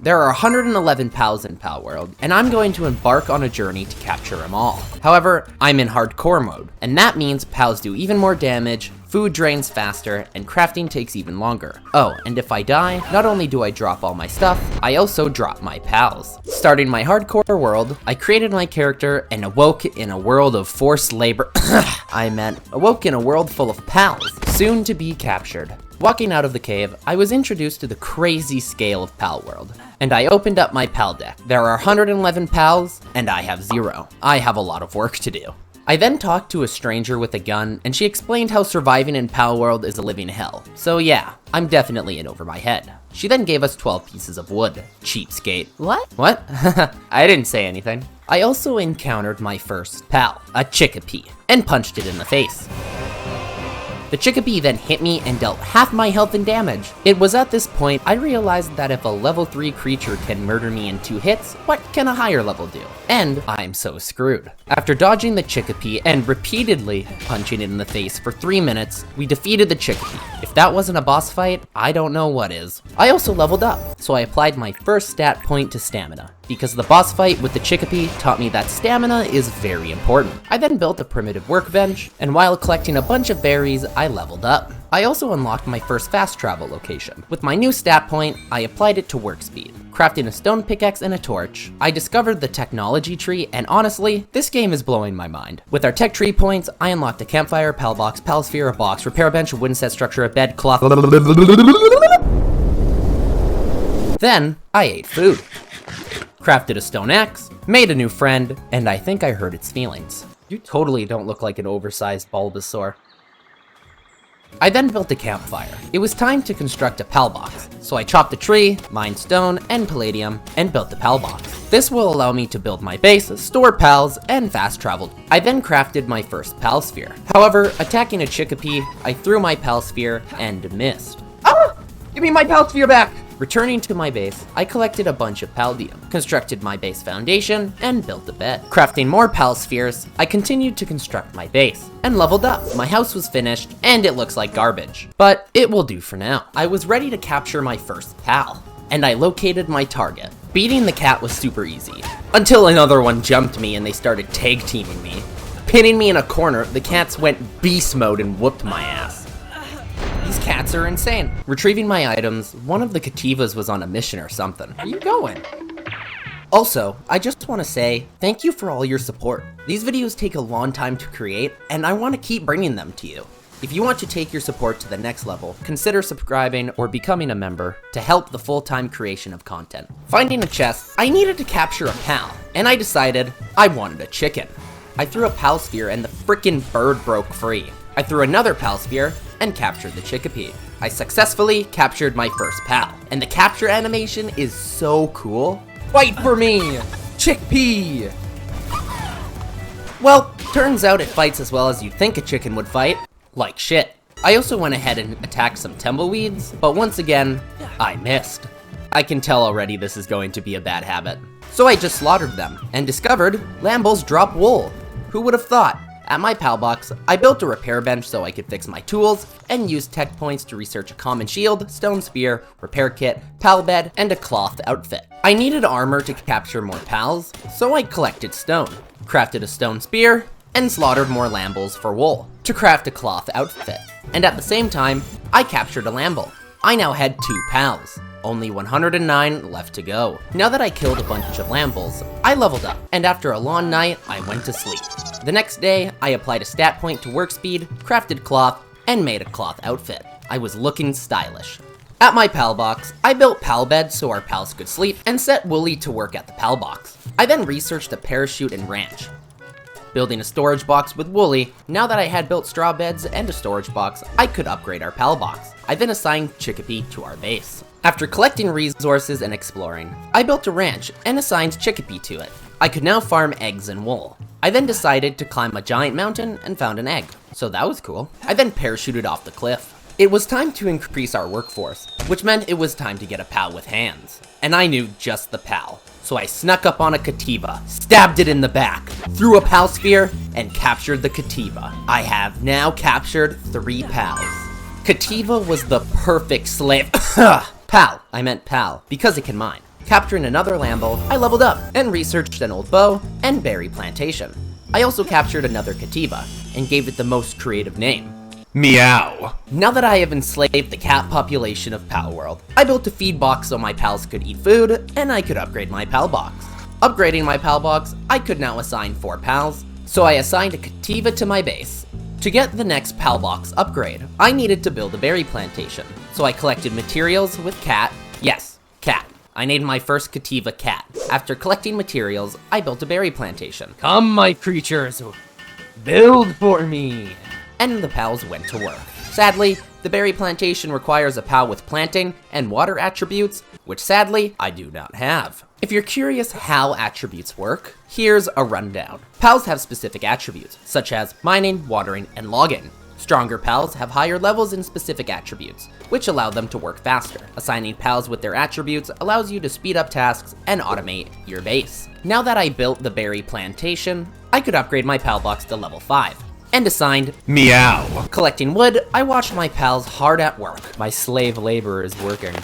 There are 111 pals in Palworld, and I'm going to embark on a journey to capture them all. However, I'm in hardcore mode, and that means pals do even more damage, food drains faster, and crafting takes even longer. Oh, and if I die, not only do I drop all my stuff, I also drop my pals. Starting my hardcore world, I created my character and awoke in a world of forced labor. Awoke in a world full of pals, soon to be captured. Walking out of the cave, I was introduced to the crazy scale of Palworld, and I opened up my pal deck. There are 111 pals, and I have 0. I have a lot of work to do. I then talked to a stranger with a gun, and she explained how surviving in Palworld is a living hell. So yeah, I'm definitely in over my head. She then gave us 12 pieces of wood. Cheapskate. What? I didn't say anything. I also encountered my first pal, a chickapee, and punched it in the face. The chickapee then hit me and dealt half my health and damage. It was at this point I realized that if a level 3 creature can murder me in 2 hits, what can a higher level do? And I'm so screwed. After dodging the chickapee and repeatedly punching it in the face for 3 minutes, we defeated the chickapee. If that wasn't a boss fight, I don't know what is. I also leveled up, so I applied my first stat point to stamina, because the boss fight with the chickapee taught me that stamina is very important. I then built a primitive workbench, and while collecting a bunch of berries, I leveled up. I also unlocked my first fast travel location. With my new stat point, I applied it to work speed. Crafting a stone pickaxe and a torch, I discovered the technology tree, and honestly, this game is blowing my mind. With our tech tree points, I unlocked a campfire, pal box, pal sphere, a box, repair bench, a wooden set structure, a bed, cloth. Then, I ate food. Crafted a stone axe, made a new friend, and I think I hurt its feelings. You totally don't look like an oversized Bulbasaur. I then built a campfire. It was time to construct a pal box, so I chopped a tree, mined stone and palladium, and built the pal box. This will allow me to build my base, store pals, and fast travel. I then crafted my first pal sphere. However, attacking a chickapee, I threw my pal sphere and missed. Ah! Give me my pal sphere back! Returning to my base, I collected a bunch of paldium, constructed my base foundation, and built a bed. Crafting more pal spheres, I continued to construct my base, and leveled up. My house was finished, and it looks like garbage, but it will do for now. I was ready to capture my first pal, and I located my target. Beating the cat was super easy, until another one jumped me and they started tag teaming me. Pinning me in a corner, the cats went beast mode and whooped my ass. These cats are insane. Retrieving my items, one of the Cativas was on a mission or something. Where are you going? Also, I just want to say, thank you for all your support. These videos take a long time to create, and I want to keep bringing them to you. If you want to take your support to the next level, consider subscribing or becoming a member to help the full-time creation of content. Finding a chest, I needed to capture a pal, and I decided I wanted a chicken. I threw a pal sphere and the frickin' bird broke free. I threw another pal sphere and captured the chickapee. I successfully captured my first pal, and the capture animation is so cool. Fight for me, chickpea! Well, turns out it fights as well as you'd think a chicken would fight. Like shit. I also went ahead and attacked some tumbleweeds, but once again, I missed. I can tell already this is going to be a bad habit. So I just slaughtered them, and discovered Lambos drop wool. Who would have thought? At my pal box, I built a repair bench so I could fix my tools, and used tech points to research a common shield, stone spear, repair kit, pal bed, and a cloth outfit. I needed armor to capture more pals, so I collected stone, crafted a stone spear, and slaughtered more Lambos for wool, to craft a cloth outfit. And at the same time, I captured a Lambo. I now had 2 pals. Only 109 left to go. Now that I killed a bunch of Lambos, I leveled up, and after a long night, I went to sleep. The next day, I applied a stat point to work speed, crafted cloth, and made a cloth outfit. I was looking stylish. At my pal box, I built pal beds so our pals could sleep, and set Wooly to work at the pal box. I then researched a parachute and ranch. Building a storage box with Wooly, now that I had built straw beds and a storage box, I could upgrade our pal box. I then assigned Chickapee to our base. After collecting resources and exploring, I built a ranch and assigned Chickapee to it. I could now farm eggs and wool. I then decided to climb a giant mountain and found an egg, so that was cool. I then parachuted off the cliff. It was time to increase our workforce, which meant it was time to get a pal with hands. And I knew just the pal. So I snuck up on a Cativa, stabbed it in the back, threw a pal sphere, and captured the Cativa. I have now captured 3 pals. Cativa was the perfect slave. Pal, I meant pal, because it can mine. Capturing another Lambo, I leveled up and researched an old bow and berry plantation. I also captured another Cativa and gave it the most creative name. Meow. Now that I have enslaved the cat population of Palworld, I built a feed box so my pals could eat food, and I could upgrade my pal box. Upgrading my pal box, I could now assign 4 pals, so I assigned a Cativa to my base. To get the next pal box upgrade, I needed to build a berry plantation, so I collected materials with Cat. Yes, Cat. I named my first Cativa Cat. After collecting materials, I built a berry plantation. Come, my creatures, build for me. And the pals went to work. Sadly, the berry plantation requires a pal with planting and water attributes, which sadly, I do not have. If you're curious how attributes work, here's a rundown. Pals have specific attributes, such as mining, watering, and logging. Stronger pals have higher levels in specific attributes, which allow them to work faster. Assigning pals with their attributes allows you to speed up tasks and automate your base. Now that I built the berry plantation, I could upgrade my pal box to level 5. And assigned Meow. Collecting wood, I watched my pals hard at work. My slave labor is working.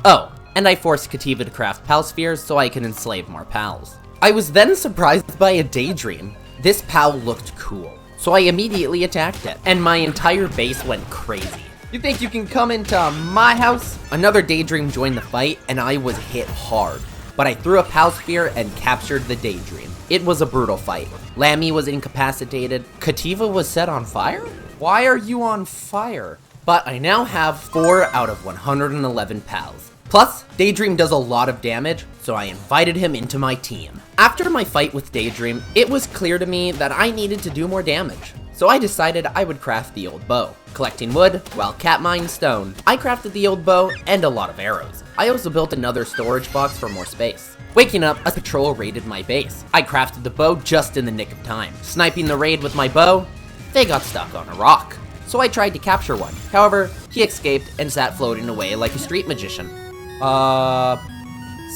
Oh, and I forced Cativa to craft pal spheres so I can enslave more pals. I was then surprised by a daydream. This pal looked cool, so I immediately attacked it, and my entire base went crazy. You think you can come into my house? Another daydream joined the fight, and I was hit hard. But I threw a pal sphere and captured the daydream. It was a brutal fight. Lammy was incapacitated. Cativa was set on fire? Why are you on fire? But I now have 4 out of 111 pals. Plus, Daydream does a lot of damage, so I invited him into my team. After my fight with Daydream, it was clear to me that I needed to do more damage. So I decided I would craft the old bow. Collecting wood, while Cat mined stone, I crafted the old bow and a lot of arrows. I also built another storage box for more space. Waking up, a patrol raided my base. I crafted the bow just in the nick of time. Sniping the raid with my bow, they got stuck on a rock. So I tried to capture one. However, he escaped and sat floating away like a street magician.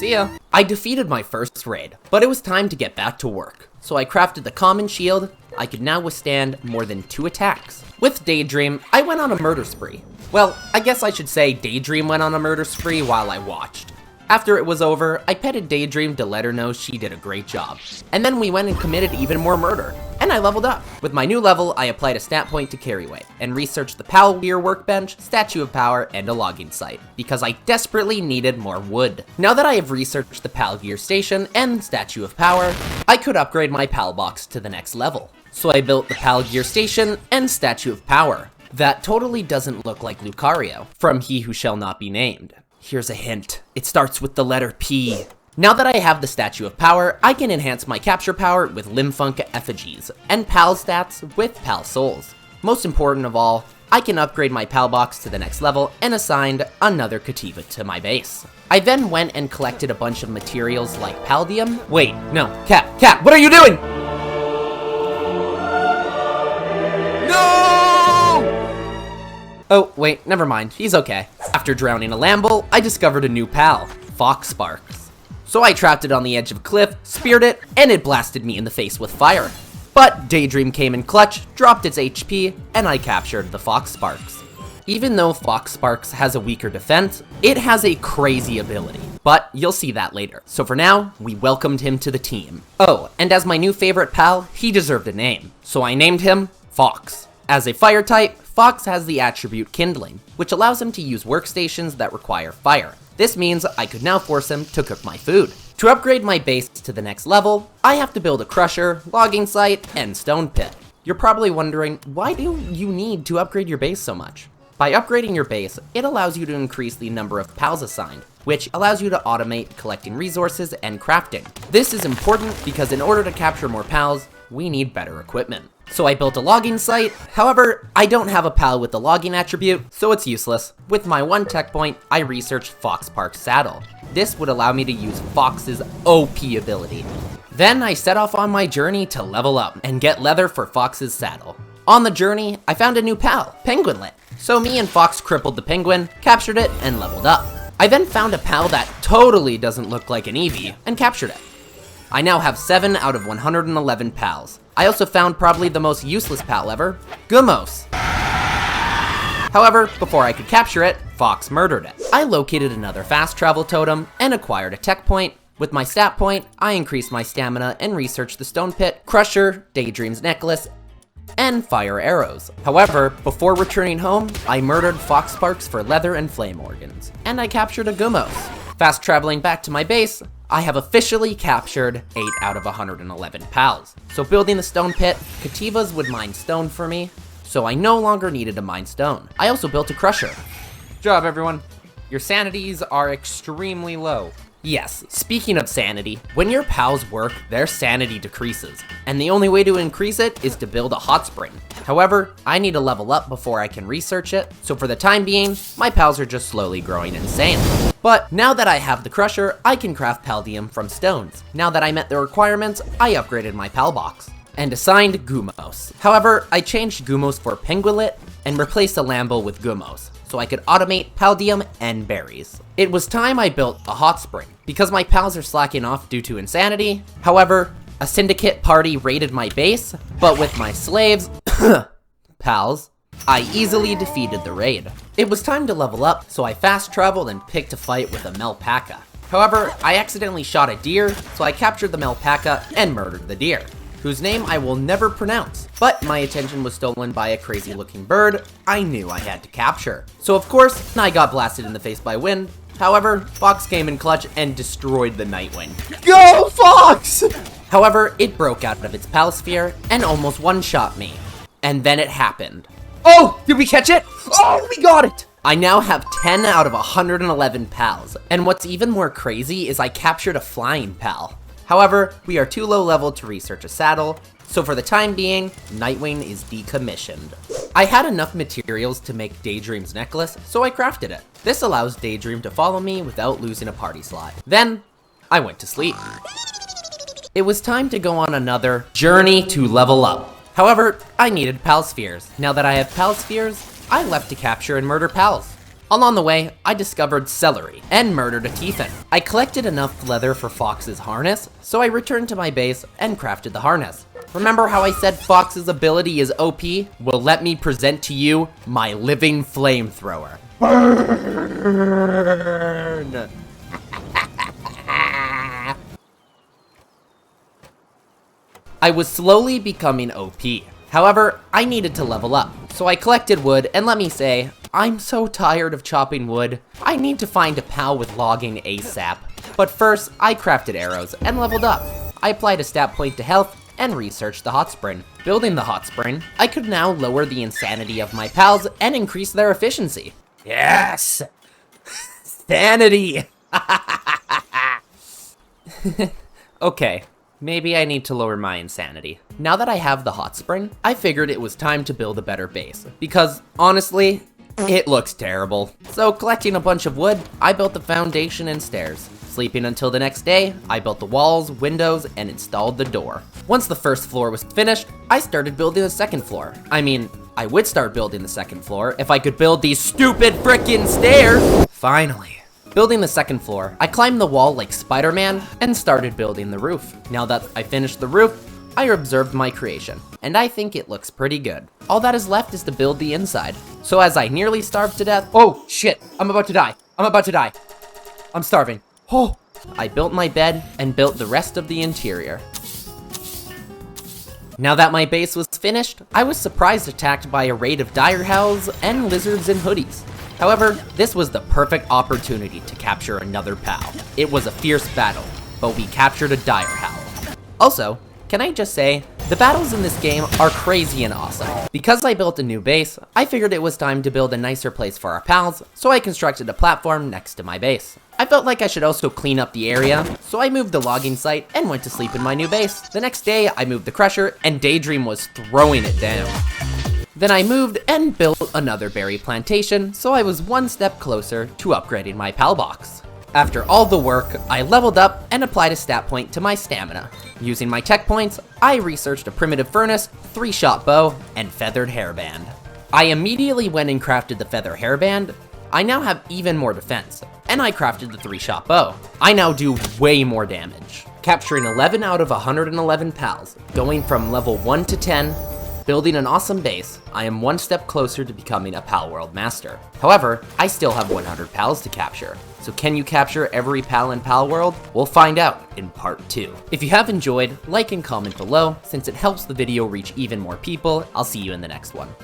See ya. I defeated my first raid, but it was time to get back to work. So I crafted the common shield. I could now withstand more than 2 attacks. With Daydream, I went on a murder spree. Well, I guess I should say Daydream went on a murder spree while I watched. After it was over, I petted Daydream to let her know she did a great job. And then we went and committed even more murder. And I leveled up. With my new level, I applied a stat point to carry weight, and researched the Palworld workbench, Statue of Power, and a logging site, because I desperately needed more wood. Now that I have researched the Pal Gear Station and Statue of Power, I could upgrade my Pal box to the next level. So I built the Pal Gear Station and Statue of Power. That totally doesn't look like Lucario, from He Who Shall Not Be Named. Here's a hint. It starts with the letter P. Now that I have the Statue of Power, I can enhance my capture power with Limfunk effigies, and Pal stats with Pal souls. Most important of all, I can upgrade my Pal box to the next level and assigned another Cativa to my base. I then went and collected a bunch of materials like Paldium. Wait, no, Cat, what are you doing? Oh, wait, never mind, he's okay. After drowning a Lamble, I discovered a new pal, Fox Sparks. So I trapped it on the edge of a cliff, speared it, and it blasted me in the face with fire. But Daydream came in clutch, dropped its HP, and I captured the Fox Sparks. Even though Fox Sparks has a weaker defense, it has a crazy ability. But you'll see that later. So for now, we welcomed him to the team. Oh, and as my new favorite pal, he deserved a name. So I named him Fox. As a fire type, Fox has the attribute Kindling, which allows him to use workstations that require fire. This means I could now force him to cook my food. To upgrade my base to the next level, I have to build a crusher, logging site, and stone pit. You're probably wondering, why do you need to upgrade your base so much? By upgrading your base, it allows you to increase the number of pals assigned, which allows you to automate collecting resources and crafting. This is important because in order to capture more pals, we need better equipment. So I built a logging site. However, I don't have a pal with the logging attribute, so it's useless. With my 1 tech point, I researched Fox Park's saddle. This would allow me to use Fox's OP ability. Then I set off on my journey to level up and get leather for Fox's saddle. On the journey, I found a new pal, Penguinlet. So me and Fox crippled the penguin, captured it, and leveled up. I then found a pal that totally doesn't look like an Eevee, and captured it. I now have 7 out of 111 pals. I also found probably the most useless pal ever, Gumos. However, before I could capture it, Fox murdered it. I located another fast travel totem and acquired a tech point. With my stat point, I increased my stamina and researched the stone pit, crusher, Daydream's necklace, and fire arrows. However, before returning home, I murdered Fox Sparks for leather and flame organs, and I captured a Gumos. Fast traveling back to my base, I have officially captured 8 out of 111 pals. So building the stone pit, Kativas would mine stone for me, so I no longer needed to mine stone. I also built a crusher. Good job, everyone. Your sanities are extremely low. Yes, speaking of sanity, when your pals work, their sanity decreases, and the only way to increase it is to build a hot spring. However, I need to level up before I can research it, so for the time being, my pals are just slowly growing insane. But now that I have the crusher, I can craft paldium from stones. Now that I met the requirements, I upgraded my pal box and assigned Gumos. However, I changed Gumos for Penguilit and replaced the Lambo with Gumos, so I could automate paldium and berries. It was time I built a hot spring, because my pals are slacking off due to insanity. However, a syndicate party raided my base, but with my slaves, pals, I easily defeated the raid. It was time to level up, so I fast traveled and picked a fight with a Melpaca. However, I accidentally shot a deer, so I captured the Melpaca and murdered the deer, whose name I will never pronounce. But my attention was stolen by a crazy looking bird I knew I had to capture. So of course, I got blasted in the face by wind. However, Fox came in clutch and destroyed the Nightwing. Go, Fox! However, it broke out of its pal sphere and almost one-shot me. And then it happened. Oh, did we catch it? Oh, we got it! I now have 10 out of 111 pals. And what's even more crazy is I captured a flying pal. However, we are too low level to research a saddle, so for the time being, Nightwing is decommissioned. I had enough materials to make Daydream's necklace, so I crafted it. This allows Daydream to follow me without losing a party slot. Then, I went to sleep. It was time to go on another journey to level up. However, I needed pal spheres. Now that I have pal spheres, I left to capture and murder pals. Along the way, I discovered celery and murdered a Tiefin. I collected enough leather for Fox's harness, so I returned to my base and crafted the harness. Remember how I said Fox's ability is OP? Well, let me present to you my living flamethrower. Burn! I was slowly becoming OP. However, I needed to level up, so I collected wood, and let me say, I'm so tired of chopping wood. I need to find a pal with logging ASAP. But first, I crafted arrows and leveled up. I applied a stat point to health and researched the hot spring. Building the hot spring, I could now lower the insanity of my pals and increase their efficiency. Yes! Sanity! Okay, maybe I need to lower my insanity. Now that I have the hot spring, I figured it was time to build a better base, because honestly, it looks terrible. So collecting a bunch of wood, I built the foundation and stairs. Sleeping until the next day, I built the walls, windows, and installed the door. Once the first floor was finished, I started building the second floor. I mean, I would start building the second floor if I could build these stupid frickin' stairs! Finally. Building the second floor, I climbed the wall like Spider-Man and started building the roof. Now that I finished the roof, I observed my creation, and I think it looks pretty good. All that is left is to build the inside. So as I nearly starved to death, Oh, shit. I'm about to die. I'm about to die. I'm starving. Oh. I built my bed and built the rest of the interior. Now that my base was finished, I was surprised attacked by a raid of dire howls and lizards in hoodies. However, this was the perfect opportunity to capture another pal. It was a fierce battle, but we captured a dire howl. Also, can I just say, the battles in this game are crazy and awesome. Because I built a new base, I figured it was time to build a nicer place for our pals, so I constructed a platform next to my base. I felt like I should also clean up the area, so I moved the logging site and went to sleep in my new base. The next day, I moved the crusher, and Daydream was throwing it down. Then I moved and built another berry plantation, so I was one step closer to upgrading my pal box. After all the work, I leveled up and applied a stat point to my stamina. Using my tech points, I researched a primitive furnace, 3-shot bow, and feathered hairband. I immediately went and crafted the feather hairband. I now have even more defense, and I crafted the 3-shot bow. I now do way more damage, capturing 11 out of 111 pals, going from level 1 to 10, Building an awesome base, I am one step closer to becoming a Palworld master. However, I still have 100 pals to capture. So can you capture every pal in Palworld? We'll find out in part 2. If you have enjoyed, like and comment below, since it helps the video reach even more people. I'll see you in the next one.